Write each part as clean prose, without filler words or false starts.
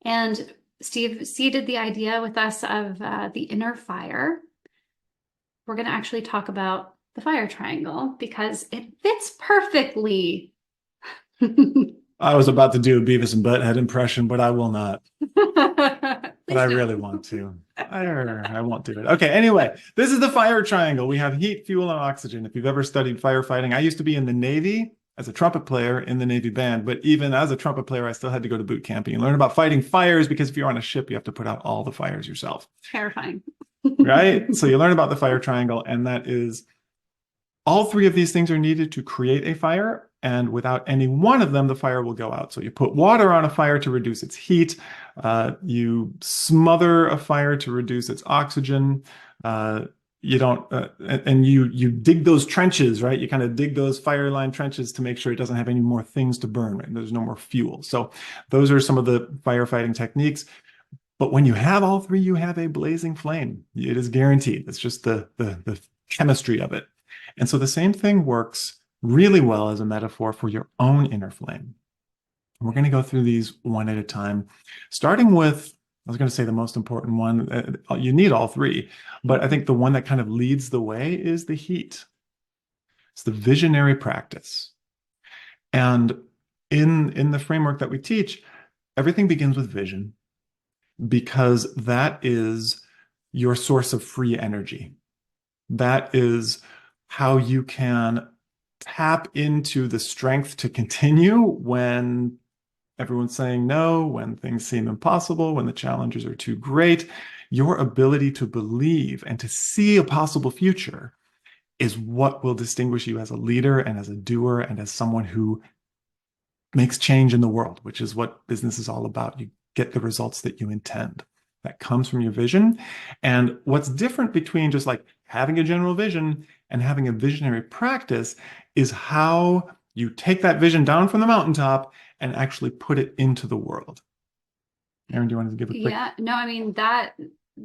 And Steve seeded the idea with us of the inner fire. We're going to actually talk about the fire triangle because it fits perfectly. I was about to do a Beavis and Butthead impression, but I will not. But I Please really don't. want to. I won't do it. Okay, anyway, this is the fire triangle. We have heat, fuel, and oxygen. If you've ever studied firefighting, I used to be in the Navy as a trumpet player in the Navy band, but even as a trumpet player, I still had to go to boot camp and you learn about fighting fires because if you're on a ship, you have to put out all the fires yourself, Terrifying. right? So you learn about the fire triangle, and that is all three of these things are needed to create a fire, and without any one of them, the fire will go out. So you put water on a fire to reduce its heat. You smother a fire to reduce its oxygen. You don't, and you dig those trenches, right? You kind of dig those fire line trenches to make sure it doesn't have any more things to burn, right? There's no more fuel. So those are some of the firefighting techniques. But when you have all three, you have a blazing flame. It is guaranteed. It's just the chemistry of it. And so the same thing works really well as a metaphor for your own inner flame. We're going to go through these one at a time, starting with, I was going to say the most important one. You need all three, but I think the one that kind of leads the way is the heat. It's the visionary practice. And in the framework that we teach, everything begins with vision because that is your source of free energy. That is how you can tap into the strength to continue when everyone's saying no, when things seem impossible, when the challenges are too great. Your ability to believe and to see a possible future is what will distinguish you as a leader and as a doer and as someone who makes change in the world, which is what business is all about. You get the results that you intend. That comes from your vision. And what's different between just like having a general vision and having a visionary practice is how you take that vision down from the mountaintop and actually put it into the world. Erin, do you want to give a quick? Yeah, no, I mean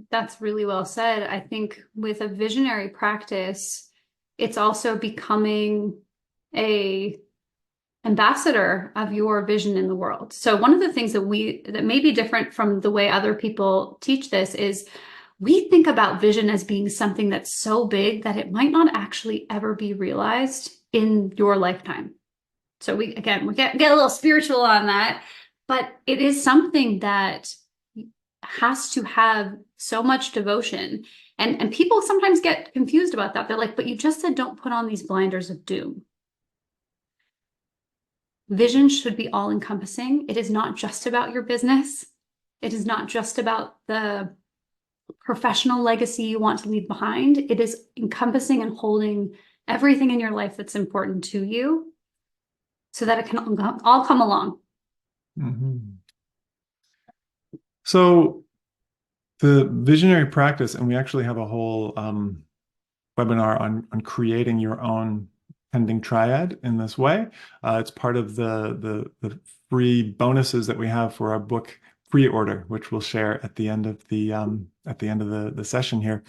that's really well said. I think with a visionary practice, it's also becoming a ambassador of your vision in the world. So one of the things that may be different from the way other people teach this is we think about vision as being something that's so big that it might not actually ever be realized in your lifetime. So we get a little spiritual on that, but it is something that has to have so much devotion. And people sometimes get confused about that. They're like, but you just said don't put on these blinders of doom. Vision should be all encompassing. It is not just about your business. It is not just about the professional legacy you want to leave behind. It is encompassing and holding everything in your life that's important to you so that it can all come along. Mhm. So the visionary practice, and we actually have a whole webinar on creating your own pending triad in this way. It's part of the free bonuses that we have for our book pre-order, which we'll share at the end of the session here.